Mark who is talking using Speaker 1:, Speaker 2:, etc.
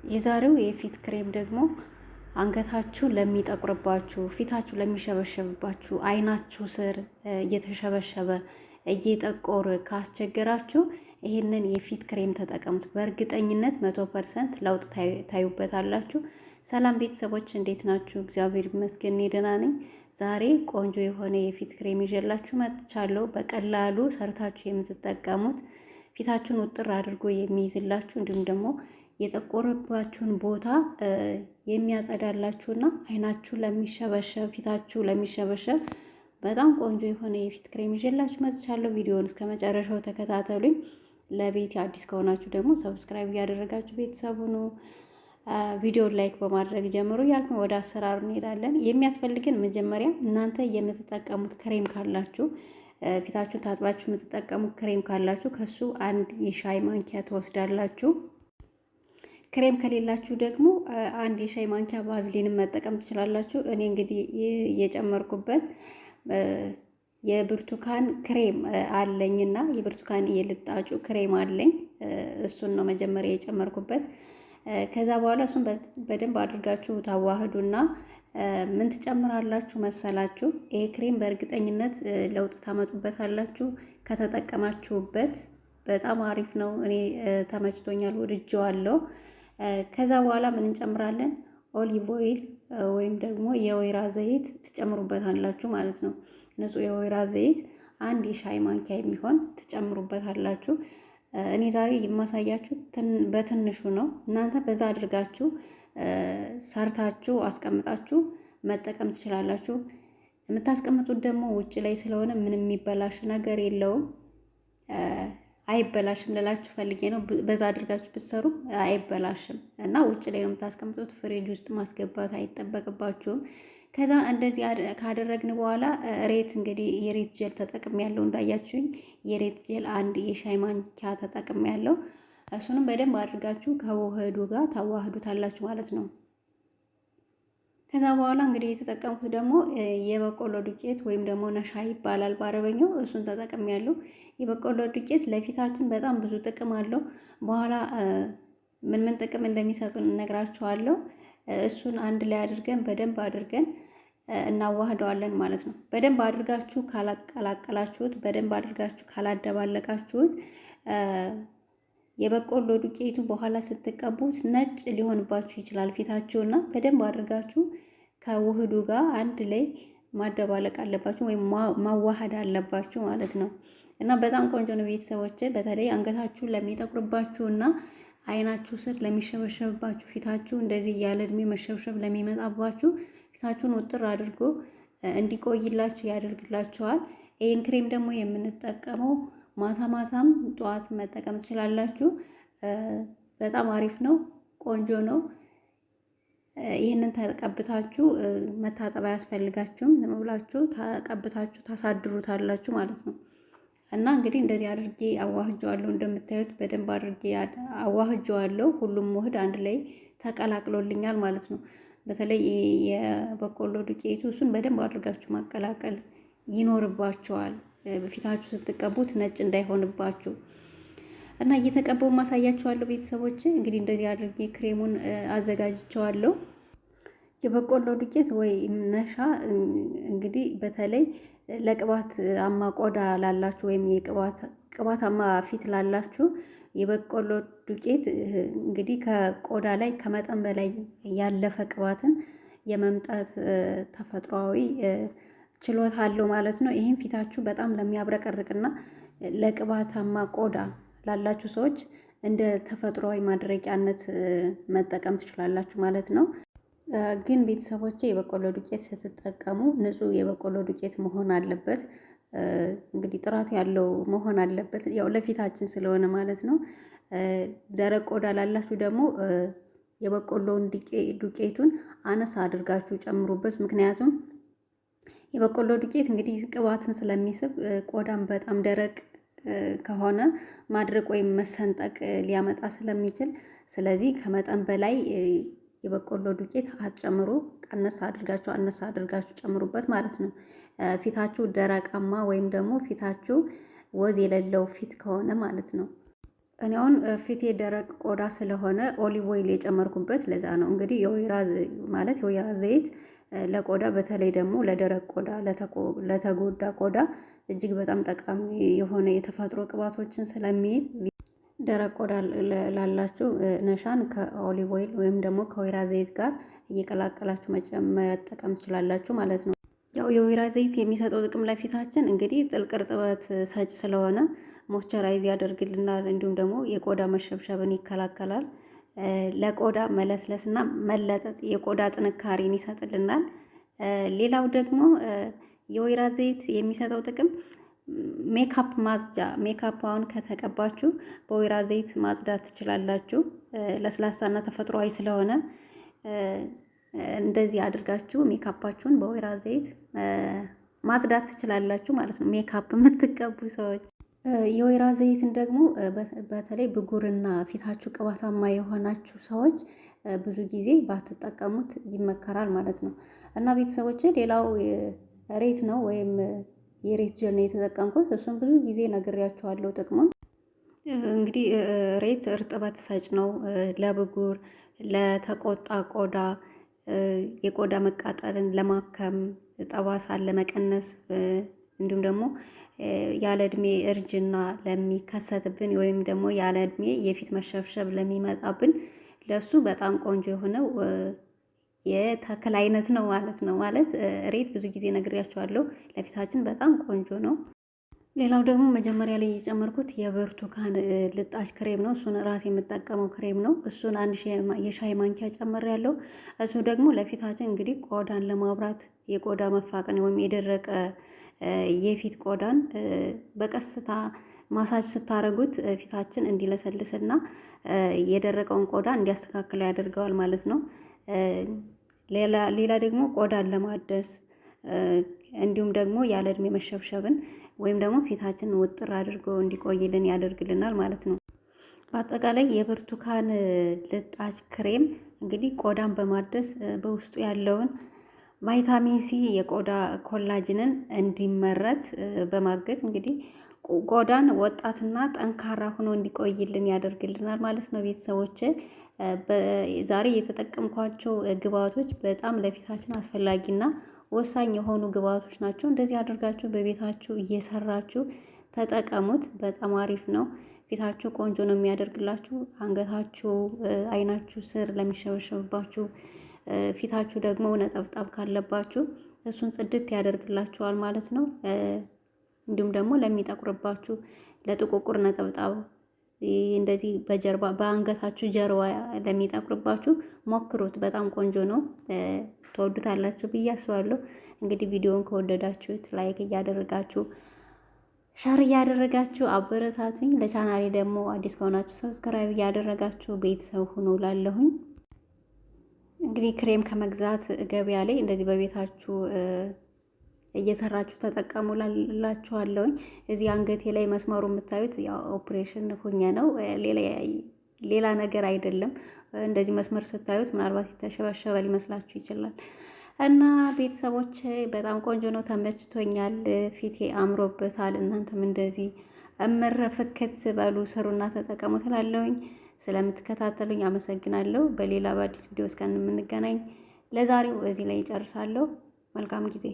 Speaker 1: የዛሬው የፊት ክሬም ደግሞ አንገታችሁ ለሚጠቁርባችሁ፣ ፊታችሁ ለሚሸበሸብባችሁ፣ አይናችሁ ስር እየተሸበሸበ እየጠቆረ ካስቸገራችሁ ይህንን የፊት ክሬም ተጠቀሙት። በእርግጠኝነት 100% ለውጥ ታዩበታላችሁ። ሰላም ቤተሰቦች እንዴት ናችሁ? እግዚአብሔር ይመስገን እኔ ደህና ነኝ። ዛሬ ቆንጆ የሆነ የፊት ክሬም ይዤላችሁ መጥቻለሁ። በቀላሉ ሰርታችሁ የምትጠቀሙት ፊታችሁን ውጥር አድርጎ የሚይዝላችሁ እንዲሁም ደግሞ የጠቆረባችሁን ቦታ የሚያጸዳላችሁና አይናችሁ ለሚሸበሸብ ፊታችሁ ለሚሸበሸብ በጣም ቆንጆ የሆነ የፊት ክሬም ይዤላችሁ መጥቻለሁ። ቪዲዮውን እስከ መጨረሻው ተከታተሉኝ። ለቤት አዲስ ከሆናችሁ ደግሞ ሰብስክራይብ እያደረጋችሁ ቤተሰብ ሁኑ። ቪዲዮውን ላይክ በማድረግ ጀምሩ። ያልኩ ወደ አሰራሩ እንሄዳለን። የሚያስፈልግን መጀመሪያ እናንተ የምትጠቀሙት ክሬም ካላችሁ ፊታችሁን ታጥባችሁ የምትጠቀሙት ክሬም ካላችሁ ከሱ አንድ የሻይ ማንኪያ ትወስዳላችሁ። ክሬም ከሌላችሁ ደግሞ አንድ የሻይ ማንኪያ ባዝሊንን መጠቀም ትችላላችሁ። እኔ እንግዲህ የጨመርኩበት የብርቱካን ክሬም አለኝና የብርቱካን የልጣጩ ክሬም አለኝ። እሱን ነው መጀመሪያ የጨመርኩበት። ከዛ በኋላ እሱን በደንብ አድርጋችሁ ታዋህዱና ምን ትጨምራላችሁ መሰላችሁ? ይሄ ክሬም በእርግጠኝነት ለውጥ ታመጡበታላችሁ ከተጠቀማችሁበት። በጣም አሪፍ ነው። እኔ ተመችቶኛል፣ ወድጄዋለሁ። ከዛ በኋላ ምን እንጨምራለን? ኦሊቭ ኦይል ወይም ደግሞ የወይራ ዘይት ትጨምሩበታላችሁ ማለት ነው። ንጹህ የወይራ ዘይት አንድ የሻይ ማንኪያ የሚሆን ትጨምሩበታላችሁ። እኔ ዛሬ የማሳያችሁ በትንሹ ነው። እናንተ በዛ አድርጋችሁ ሰርታችሁ አስቀምጣችሁ መጠቀም ትችላላችሁ። የምታስቀምጡት ደግሞ ውጭ ላይ ስለሆነ ምንም የሚበላሽ ነገር የለውም። አይበላሽም ልላችሁ ፈልጌ ነው። በዛ አድርጋችሁ ብትሰሩ አይበላሽም እና ውጭ ላይ ነው የምታስቀምጡት። ፍሪጅ ውስጥ ማስገባት አይጠበቅባችሁም። ከዛ እንደዚህ ካደረግን በኋላ ሬት እንግዲህ የሬት ጀል ተጠቅሜ ያለው እንዳያችሁኝ የሬት ጀል አንድ የሻይ ማንኪያ ተጠቅሜ ያለው። እሱንም በደንብ አድርጋችሁ ከውህዱ ጋር ታዋህዱታላችሁ ማለት ነው። ከዛ በኋላ እንግዲህ የተጠቀምኩት ደግሞ የበቆሎ ዱቄት ወይም ደግሞ ነሻ ይባላል በአረበኛው። እሱን ተጠቅሜያለሁ። የበቆሎ ዱቄት ለፊታችን በጣም ብዙ ጥቅም አለው። በኋላ ምን ጥቅም እንደሚሰጡን እነግራችኋለሁ። እሱን አንድ ላይ አድርገን በደንብ አድርገን እናዋህደዋለን ማለት ነው። በደንብ አድርጋችሁ ካላቀላቀላችሁት፣ በደንብ አድርጋችሁ ካላደባለቃችሁት የበቆሎ ዱቄቱ በኋላ ስትቀቡት ነጭ ሊሆንባችሁ ይችላል ፊታችሁና በደንብ አድርጋችሁ ከውህዱ ጋር አንድ ላይ ማደባለቅ አለባችሁ ወይም ማዋሃድ አለባችሁ ማለት ነው። እና በጣም ቆንጆ ነው ቤተሰቦች። በተለይ አንገታችሁ ለሚጠቁርባችሁና አይናችሁ ስር ለሚሸበሸብባችሁ፣ ፊታችሁ እንደዚህ ያለ እድሜ መሸብሸብ ለሚመጣባችሁ ፊታችሁን ውጥር አድርጎ እንዲቆይላችሁ ያደርግላችኋል። ይህን ክሬም ደግሞ የምንጠቀመው ማታ ማታም ጠዋት መጠቀም ትችላላችሁ። በጣም አሪፍ ነው፣ ቆንጆ ነው። ይህንን ተቀብታችሁ መታጠብ አያስፈልጋችሁም። ዝም ብላችሁ ተቀብታችሁ ታሳድሩታላችሁ ማለት ነው። እና እንግዲህ እንደዚህ አድርጌ አዋህጀዋለሁ። እንደምታዩት በደንብ አድርጌ አዋህጀዋለሁ። ሁሉም ውህድ አንድ ላይ ተቀላቅሎልኛል ማለት ነው። በተለይ የበቆሎ ዱቄቱ እሱን በደንብ አድርጋችሁ ማቀላቀል ይኖርባችኋል። በፊታችሁ ስትቀቡት ነጭ እንዳይሆንባችሁ እና እየተቀበው ማሳያችኋለሁ ቤተሰቦች። እንግዲህ እንደዚህ አድርጌ ክሬሙን አዘጋጅቸዋለሁ። የበቆሎ ዱቄት ወይ ነሻ እንግዲህ በተለይ ለቅባታማ ቆዳ ላላችሁ ወይም ቅባታማ ፊት ላላችሁ የበቆሎ ዱቄት እንግዲህ ከቆዳ ላይ ከመጠን በላይ ያለፈ ቅባትን የመምጣት ተፈጥሯዊ ችሎታ አለው ማለት ነው። ይህም ፊታችሁ በጣም ለሚያብረቀርቅና ለቅባታማ ቆዳ ላላችሁ ሰዎች እንደ ተፈጥሯዊ ማድረቂያነት መጠቀም ትችላላችሁ ማለት ነው። ግን ቤተሰቦቼ የበቆሎ ዱቄት ስትጠቀሙ ንጹህ የበቆሎ ዱቄት መሆን አለበት። እንግዲህ ጥራት ያለው መሆን አለበት፣ ያው ለፊታችን ስለሆነ ማለት ነው። ደረቅ ቆዳ ላላችሁ ደግሞ የበቆሎውን ዱቄቱን አነሳ አድርጋችሁ ጨምሩበት። ምክንያቱም የበቆሎ ዱቄት እንግዲህ ቅባትን ስለሚስብ ቆዳን በጣም ደረቅ ከሆነ ማድረቅ ወይም መሰንጠቅ ሊያመጣ ስለሚችል፣ ስለዚህ ከመጠን በላይ የበቆሎ ዱቄት አትጨምሩ። አነሳ አድርጋችሁ ጨምሩበት ማለት ነው። ፊታችሁ ደረቃማ ወይም ደግሞ ፊታችሁ ወዝ የሌለው ፊት ከሆነ ማለት ነው። እኔ አሁን ፊቴ ደረቅ ቆዳ ስለሆነ ኦሊቭ ኦይል የጨመርኩበት ለዛ ነው። እንግዲህ የወይራ ዘይት ለቆዳ በተለይ ደግሞ ለደረቅ ቆዳ ለተጎዳ ቆዳ እጅግ በጣም ጠቃሚ የሆነ የተፈጥሮ ቅባቶችን ስለሚይዝ ደረቅ ቆዳ ላላችሁ ነሻን ከኦሊቭ ኦይል ወይም ደግሞ ከወይራ ዘይት ጋር እየቀላቀላችሁ መጠቀም ትችላላችሁ ማለት ነው። ያው የወይራ ዘይት የሚሰጠው ጥቅም ለፊታችን እንግዲህ ጥልቅ እርጥበት ሰጭ ስለሆነ ሞይስቸራይዝ ያደርግልናል። እንዲሁም ደግሞ የቆዳ መሸብሸብን ይከላከላል። ለቆዳ መለስለስና መለጠጥ የቆዳ ጥንካሬን ይሰጥልናል። ሌላው ደግሞ የወይራ ዘይት የሚሰጠው ጥቅም ሜካፕ ማጽጃ፣ ሜካፕ አሁን ከተቀባችሁ በወይራ ዘይት ማጽዳት ትችላላችሁ። ለስላሳና ተፈጥሯዊ ስለሆነ እንደዚህ አድርጋችሁ ሜካፓችሁን በወይራ ዘይት ማጽዳት ትችላላችሁ ማለት ነው። ሜካፕ የምትቀቡ ሰዎች የወይራ ዘይትን ደግሞ በተለይ ብጉርና ፊታችሁ ቅባታማ የሆናችሁ ሰዎች ብዙ ጊዜ ባትጠቀሙት ይመከራል ማለት ነው። እና ቤተሰቦች ሌላው ሬት ነው ወይም የሬት ጀል ነው የተጠቀምኩት። እሱም ብዙ ጊዜ ነግሬያችኋለሁ ጥቅሙን። እንግዲህ ሬት እርጥበት ሰጭ ነው ለብጉር፣ ለተቆጣ ቆዳ፣ የቆዳ መቃጠልን ለማከም፣ ጠባሳን ለመቀነስ እንዲሁም ደግሞ ያለ እድሜ እርጅና ለሚከሰትብን ወይም ደግሞ ያለ እድሜ የፊት መሸብሸብ ለሚመጣብን ለሱ በጣም ቆንጆ የሆነው የተክል አይነት ነው ማለት ነው። ማለት ሬት ብዙ ጊዜ ነግሬያቸዋለሁ ለፊታችን በጣም ቆንጆ ነው። ሌላው ደግሞ መጀመሪያ ላይ የጨመርኩት የብርቱካን ልጣጭ ክሬም ነው። እሱን ራሴ የምጠቀመው ክሬም ነው። እሱን አንድ የሻይ ማንኪያ ጨምሬያለሁ። እሱ ደግሞ ለፊታችን እንግዲህ ቆዳን ለማብራት የቆዳ መፋቅን ወይም የደረቀ የፊት ቆዳን በቀስታ ማሳጅ ስታደርጉት ፊታችን እንዲለሰልስና የደረቀውን ቆዳ እንዲያስተካክለው ያደርገዋል ማለት ነው። ሌላ ደግሞ ቆዳን ለማደስ እንዲሁም ደግሞ ያለ እድሜ መሸብሸብን ወይም ደግሞ ፊታችንን ውጥር አድርጎ እንዲቆይልን ያደርግልናል ማለት ነው። በአጠቃላይ የብርቱካን ልጣጭ ክሬም እንግዲህ ቆዳን በማደስ በውስጡ ያለውን ቫይታሚን ሲ የቆዳ ኮላጅንን እንዲመረት በማገዝ እንግዲህ ቆዳን ወጣትና ጠንካራ ሆኖ እንዲቆይልን ያደርግልናል ማለት ነው። ቤተሰቦች ዛሬ የተጠቀምኳቸው ግብአቶች በጣም ለፊታችን አስፈላጊና ወሳኝ የሆኑ ግብአቶች ናቸው። እንደዚህ አድርጋችሁ በቤታችሁ እየሰራችሁ ተጠቀሙት። በጣም አሪፍ ነው። ፊታችሁ ቆንጆ ነው የሚያደርግላችሁ። አንገታችሁ፣ አይናችሁ ስር ለሚሸበሸብባችሁ፣ ፊታችሁ ደግሞ ነጠብጣብ ካለባችሁ እሱን ጽድት ያደርግላችኋል ማለት ነው። እንዲሁም ደግሞ ለሚጠቁርባችሁ ለጥቁቁር ነጠብጣብ እንደዚህ በጀርባ በአንገታችሁ ጀርባ ለሚጠቁርባችሁ ሞክሩት። በጣም ቆንጆ ነው። ተወዱታላችሁ ብዬ አስባለሁ። እንግዲህ ቪዲዮውን ከወደዳችሁት ላይክ እያደረጋችሁ ሻር እያደረጋችሁ አበረታቱኝ። ለቻናሌ ደግሞ አዲስ ከሆናችሁ ሰብስክራይብ እያደረጋችሁ ቤተሰብ ሁኑ ላለሁኝ። እንግዲህ ክሬም ከመግዛት ገበያ ላይ እንደዚህ በቤታችሁ እየሰራችሁ ተጠቀሙ ላችኋለሁኝ። እዚህ አንገቴ ላይ መስመሩ የምታዩት ያው ኦፕሬሽን ሁኜ ነው፣ ሌላ ነገር አይደለም። እንደዚህ መስመር ስታዩት ምናልባት የተሸበሸበ ሊመስላችሁ ይችላል። እና ቤተሰቦች በጣም ቆንጆ ነው፣ ተመችቶኛል። ፊቴ አምሮበታል። እናንተም እንደዚህ እምር ፍክት በሉ ስሩና ተጠቀሙ ትላለሁኝ። ስለምትከታተሉኝ አመሰግናለሁ። በሌላ በአዲስ ቪዲዮ እስከምንገናኝ ለዛሬው እዚህ ላይ እጨርሳለሁ። መልካም ጊዜ